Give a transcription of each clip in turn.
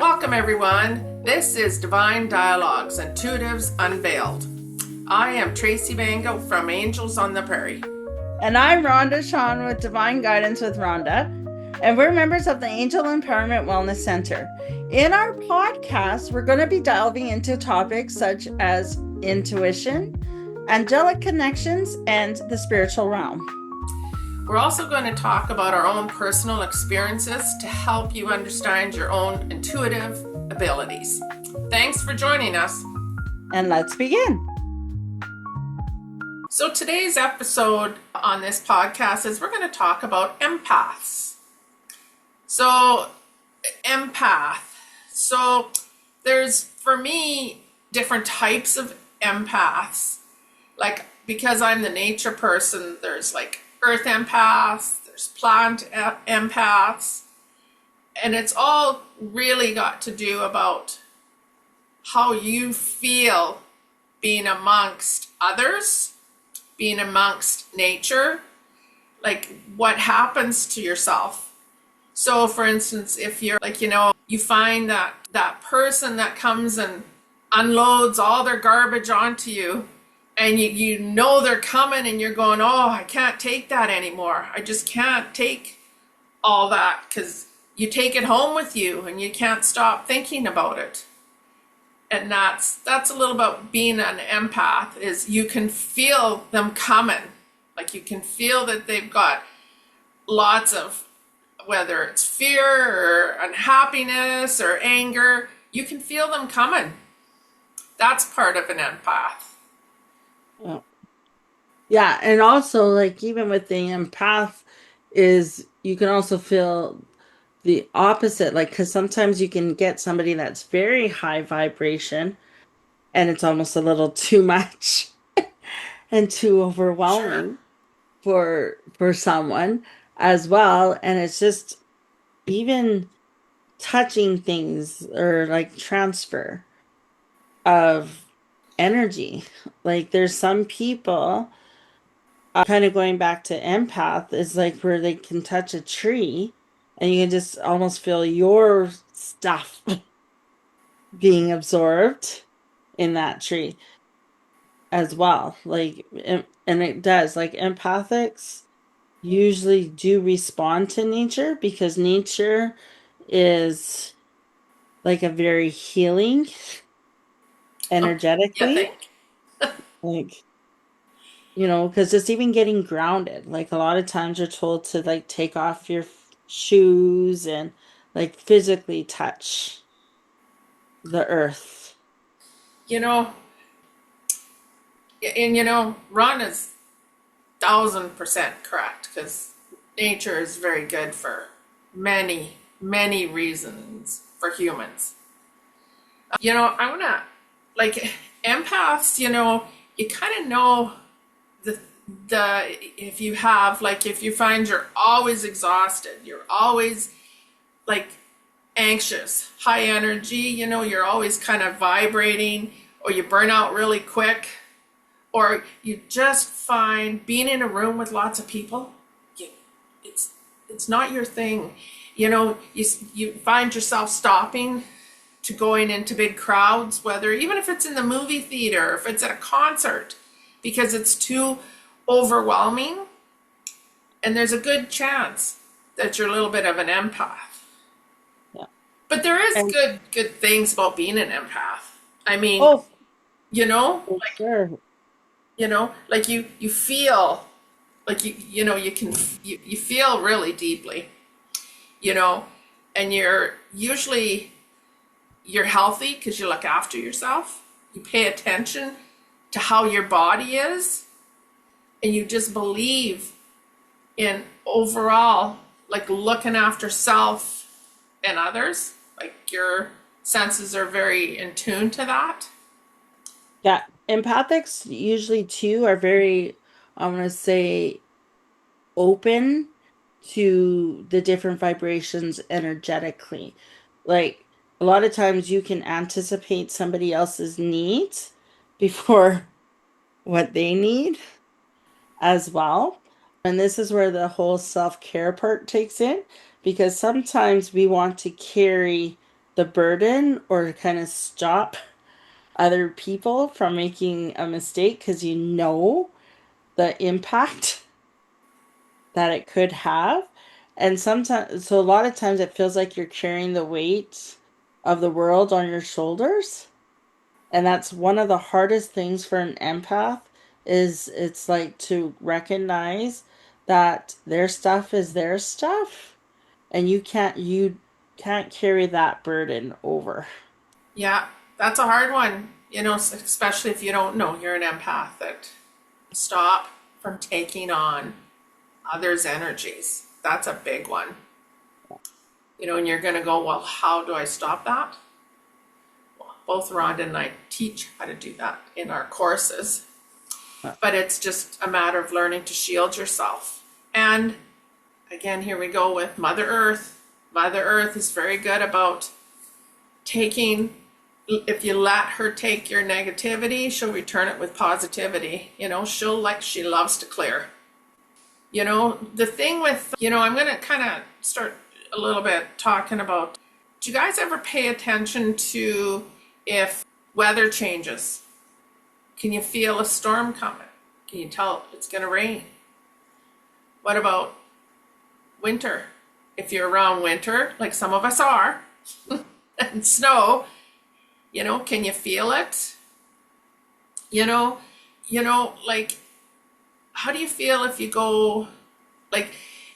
Welcome, everyone. This is Divine Dialogues, Intuitives Unveiled. I am Tracey Mango from Angels on the Prairie. And I'm Rhonda Sean with Divine Guidance with Rhonda, and we're members of the Angel Empowerment Wellness Center. In our podcast, we're going to be delving into topics such as intuition, angelic connections, and the spiritual realm. We're also going to talk about our own personal experiences to help you understand your own intuitive abilities. Thanks for joining us. And let's begin. So today's episode on this podcast is we're going to talk about empaths. So empath. So there's, for me, different types of empaths. Like, because I'm the nature person, there's like earth empaths, there's plant empaths, and it's all really got to do about how you feel being amongst others, being amongst nature, like what happens to yourself. So for instance, if you're like, you find that person that comes and unloads all their garbage onto you, and you know they're coming, and you're going, oh, I can't take that anymore. I just can't take all that, because you take it home with you and you can't stop thinking about it. And that's a little about being an empath, is you can feel them coming. Like, you can feel that they've got lots of, whether it's fear or unhappiness or anger, you can feel them coming. That's part of an empath. Yeah, and also, like, even with the empath, is you can also feel the opposite, like, because sometimes you can get somebody that's very high vibration and it's almost a little too much and too Sure. overwhelming for someone as well. And it's just even touching things or like transfer of energy. Like, there's some people, kind of going back to empath, is like where they can touch a tree and you can just almost feel your stuff being absorbed in that tree as well. Like, and it does, like, empathics usually do respond to nature because nature is like a very healing Oh, you energetically. think? Like, because it's even getting grounded. Like, a lot of times you're told to like take off your shoes and like physically touch the earth. You know, and Ron is 1,000% correct, because nature is very good for many, many reasons for humans. I want to, like, empaths, you kind of know the, if you have, like, if you find you're always exhausted, you're always like anxious, high energy, you're always kind of vibrating, or you burn out really quick, or you just find being in a room with lots of people, you, it's not your thing. You find yourself stopping to going into big crowds, whether even if it's in the movie theater, if it's at a concert, because it's too overwhelming. And there's a good chance that you're a little bit of an empath. Yeah. But there is And good things about being an empath. I mean, oh, you know, for sure. like you feel like you can you feel really deeply, you know, and you're healthy because you look after yourself. You pay attention to how your body is, and you just believe in overall, like, looking after self and others. Like, your senses are very in tune to that. Yeah, empathics usually too are very, I want to say, open to the different vibrations energetically. Like, a lot of times you can anticipate somebody else's needs before what they need as well. And this is where the whole self-care part takes in, because sometimes we want to carry the burden or kind of stop other people from making a mistake because you know the impact that it could have. And sometimes, so a lot of times it feels like you're carrying the weight of the world on your shoulders. And that's one of the hardest things for an empath is it's like to recognize that their stuff is their stuff and you can't carry that burden over. Yeah, that's a hard one, especially if you don't know you're an empath, that stop from taking on others' energies. That's a big one. And you're going to go, well, how do I stop that? Well, both Rhonda and I teach how to do that in our courses, but it's just a matter of learning to shield yourself. And again, here we go with Mother Earth. Mother Earth is very good about taking, if you let her take your negativity, she'll return it with positivity. She loves to clear. The thing with, I'm going to kind of start a little bit talking about, do you guys ever pay attention to if weather changes? Can you feel a storm coming? Can you tell it's going to rain? What about winter? If you're around winter, like some of us are, and snow, can you feel it? Like, how do you feel if you go, like,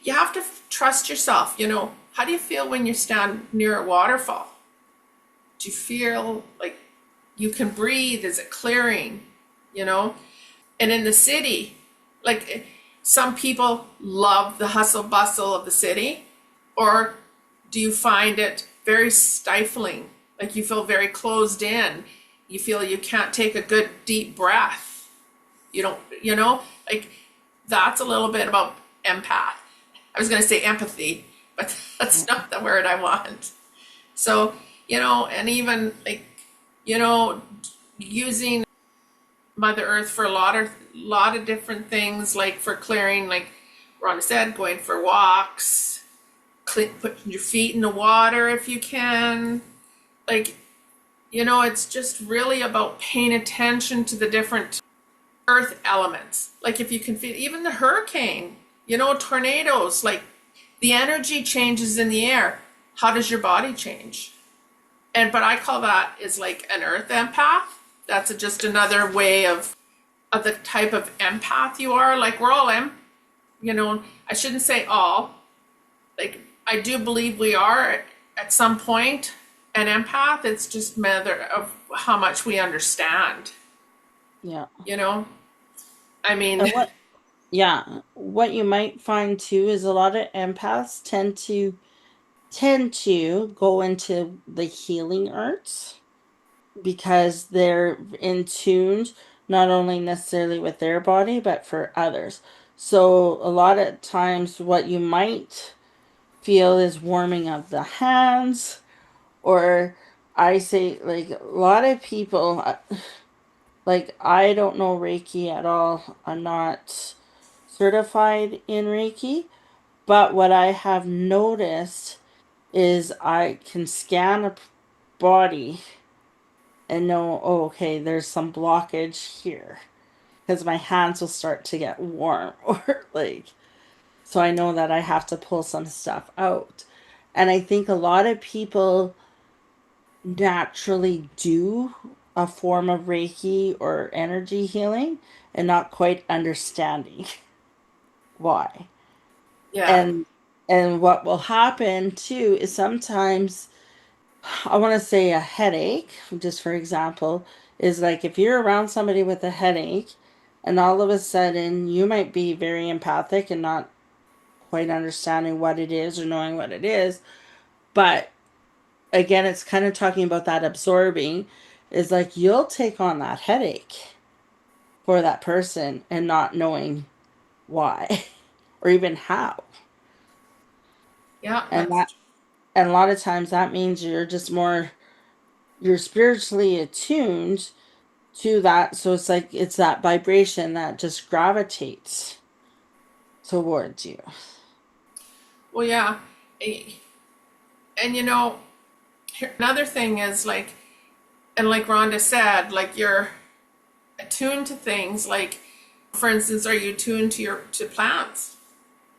you have to trust yourself, how do you feel when you stand near a waterfall? Do you feel like you can breathe? Is it clearing? And in the city, like, some people love the hustle bustle of the city, or do you find it very stifling? Like you feel very closed in. You feel you can't take a good deep breath. You don't, like, that's a little bit about empath. I was going to say empathy, but that's not the word I want. So, and even like, using Mother Earth for a lot of different things, like for clearing, like Rhonda said, going for walks, putting your feet in the water if you can. Like, it's just really about paying attention to the different earth elements. Like if you can feel even the hurricane, tornadoes, like the energy changes in the air. How does your body change? But I call that is like an earth empath. That's just another way of the type of empath you are. Like we're all I shouldn't say all. Like I do believe we are at some point an empath. It's just a matter of how much we understand. Yeah. You know, I mean, And what you might find too is a lot of empaths tend to go into the healing arts because they're in tune not only necessarily with their body but for others. So a lot of times what you might feel is warming of the hands, or I say like a lot of people like I don't know Reiki at all. I'm not certified in Reiki, but what I have noticed is I can scan a body and know, oh, okay, there's some blockage here because my hands will start to get warm or like, so I know that I have to pull some stuff out. And I think a lot of people naturally do a form of Reiki or energy healing and not quite understanding why. yeah, And what will happen too is sometimes I want to say a headache, just for example, is like if you're around somebody with a headache and all of a sudden you might be very empathic and not quite understanding what it is or knowing what it is, but again, it's kind of talking about that absorbing is like you'll take on that headache for that person and not knowing why or even how. yeah, And and a lot of times that means you're spiritually attuned to that. So it's like it's that vibration that just gravitates towards you. well, yeah. Eh, And Another thing is like, and like Rhonda said, like you're attuned to things. Like, for instance, are you attuned to your to plants?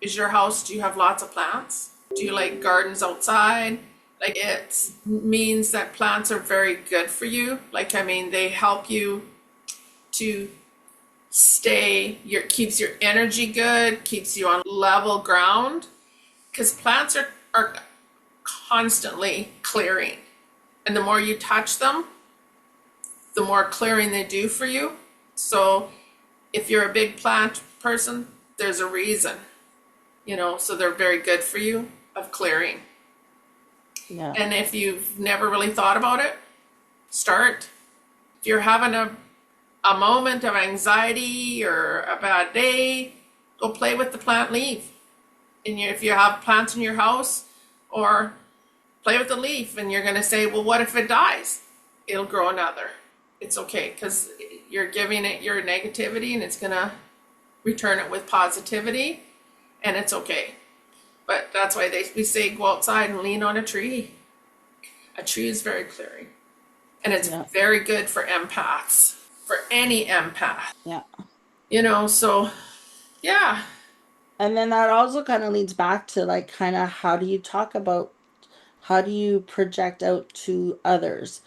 Is your house, do you have lots of plants? Do you like gardens outside? Like it means that plants are very good for you. Like, I mean, they help you to stay, your keeps your energy good, keeps you on level ground. Because plants are constantly clearing. And the more you touch them, the more clearing they do for you. So if you're a big plant person, there's a reason, so they're very good for you of clearing. Yeah. And if you've never really thought about it, start. If you're having a moment of anxiety or a bad day, go play with the plant leaf. And if you have plants in your house, or play with the leaf, and you're going to say, well, what if it dies? It'll grow another. It's okay, because you're giving it your negativity and it's going to return it with positivity, and it's okay. But that's why we say go outside and lean on a tree. A tree is very clearing. And it's Yeah. very good for empaths, for any empath. Yeah. So yeah. And then that also kind of leads back to like kind of how do you project out to others?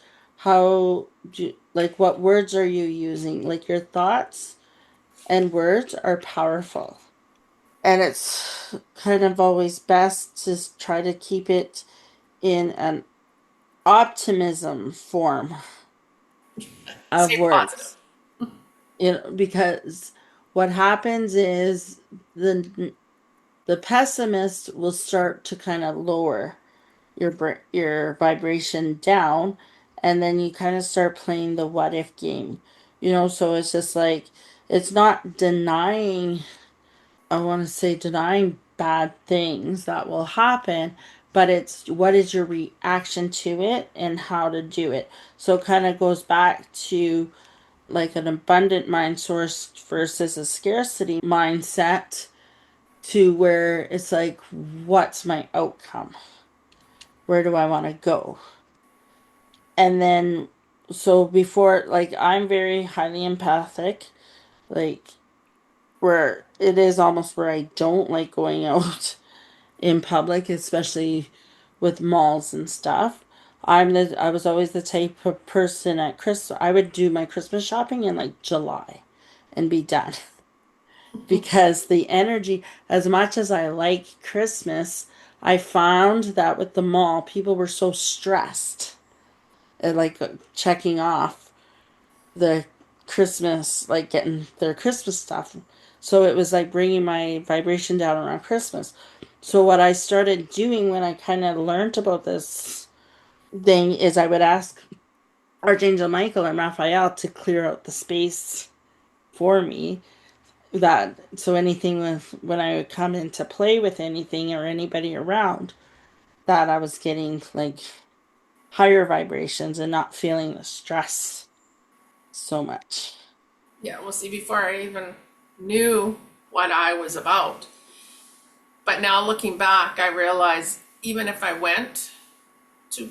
Like what words are you using? Like your thoughts and words are powerful. And it's kind of always best to try to keep it in an optimism form of Stay positive. words. Because what happens is the pessimist will start to kind of lower your vibration down, and then you kind of start playing the what if game. So it's just like it's not denying, I want to say denying bad things that will happen, but it's what is your reaction to it and how to do it. So it kind of goes back to like an abundant mind source versus a scarcity mindset, to where it's like, what's my outcome? Where do I want to go? And then, so before, like, I'm very highly empathic, like, where it is almost where I don't like going out in public, especially with malls and stuff. I was always the type of person at Christmas. I would do my Christmas shopping in like July and be done. Because the energy, as much as I like Christmas, I found that with the mall, people were so stressed and like checking off the Christmas, like getting their Christmas stuff. So it was like bringing my vibration down around Christmas. So what I started doing when I kind of learned about this thing is I would ask Archangel Michael and Raphael to clear out the space for me, that so anything with when I would come in to play with anything or anybody around, that I was getting like higher vibrations and not feeling the stress so much. Yeah, well, see, before I even knew what I was about. But now looking back, I realize even if I went to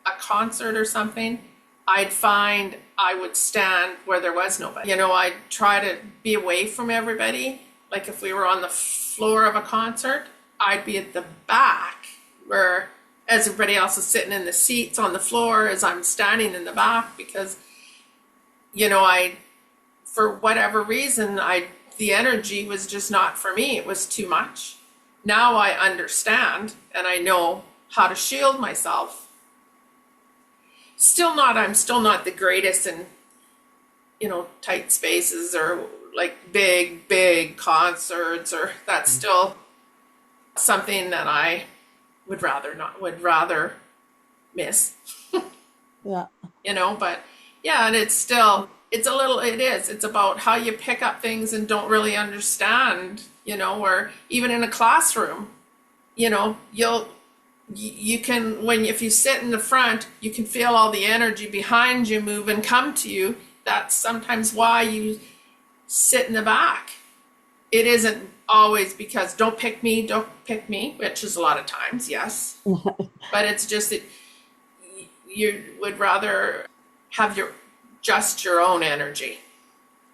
a concert or something, I'd find I would stand where there was nobody. I'd try to be away from everybody. Like if we were on the floor of a concert, I'd be at the back where as everybody else is sitting in the seats on the floor, as I'm standing in the back, because I, for whatever reason, the energy was just not for me. It was too much. Now I understand and I know how to shield myself. I'm still not the greatest in, tight spaces or like big concerts, or that's still something that I would rather miss. Yeah. But yeah, and it's about how you pick up things and don't really understand, or even in a classroom, you can, if you sit in the front, you can feel all the energy behind you move and come to you. That's sometimes why you sit in the back. It isn't always because don't pick me, which is a lot of times, yes. But it's just that you would rather have just your own energy.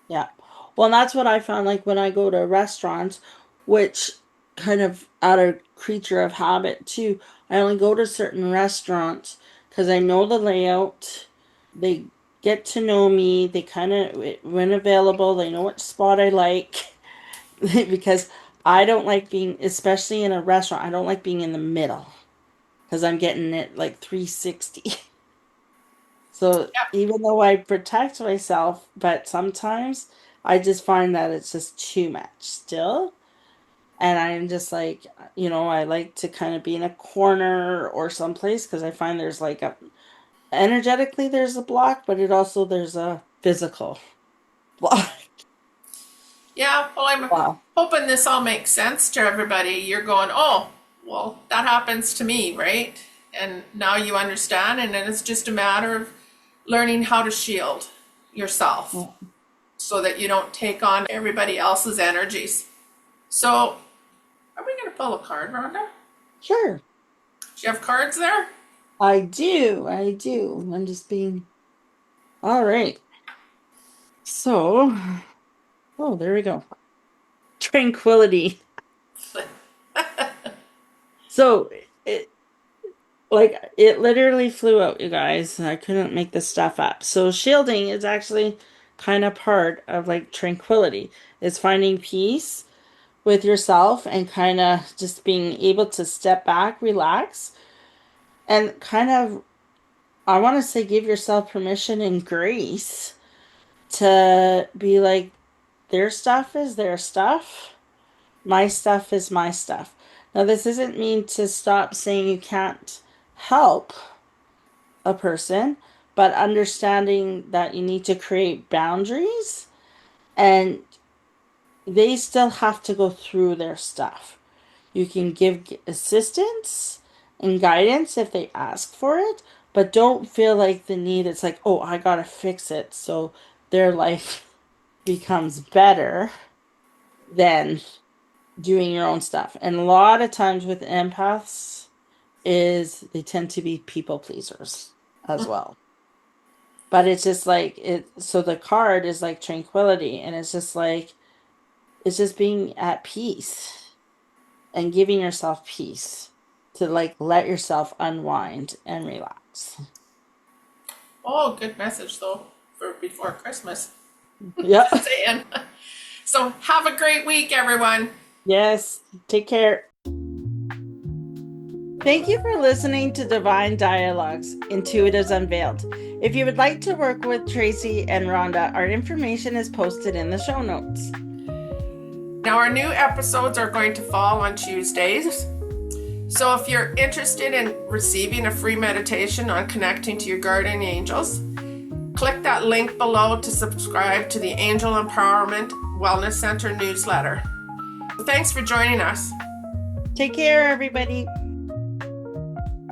Yeah. Well, and that's what I found like when I go to restaurants, which kind of out of creature of habit too. I only go to certain restaurants because I know the layout. They get to know me. They kind of, when available, they know what spot I like because I don't like being, especially in a restaurant, I don't like being in the middle because I'm getting it like 360. So Yeah. even though I protect myself, but sometimes I just find that it's just too much still. And I'm just like, I like to kind of be in a corner or someplace because I find there's like energetically there's a block, but there's a physical block. Yeah, well, I'm Wow. hoping this all makes sense to everybody. You're going, oh, well, that happens to me, right? And now you understand, and then it's just a matter of learning how to shield yourself Yeah. so that you don't take on everybody else's energies. So, are we going to pull a card, Rhonda? Sure. Do you have cards there? I do. I do. I'm just being all right. So, oh, there we go. Tranquility. So, it, like it literally flew out, you guys. I couldn't make this stuff up. So shielding is actually kind of part of like tranquility. It's finding peace with yourself and kind of just being able to step back, relax, and kind of I want to say give yourself permission and grace to be like their stuff is their stuff. My stuff is my stuff. Now, this doesn't mean to stop saying you can't help a person, but understanding that you need to create boundaries and they still have to go through their stuff. You can give assistance and guidance if they ask for it, but don't feel like the need, it's like, oh, I gotta fix it so their life becomes better than doing your own stuff. And a lot of times with empaths is they tend to be people pleasers as well. But it's just like it, so the card is like tranquility, and it's just like it's just being at peace and giving yourself peace to like let yourself unwind and relax. Oh, good message though for before Christmas. Yep. Just saying. So have a great week, everyone. Yes. Take care. Thank you for listening to Divine Dialogues, Intuitives Unveiled. If you would like to work with Tracey and Rhonda, our information is posted in the show notes. Now, our new episodes are going to fall on Tuesdays. So, if you're interested in receiving a free meditation on connecting to your guardian angels, click that link below to subscribe to the Angel Empowerment Wellness Center newsletter. Thanks for joining us. Take care, everybody.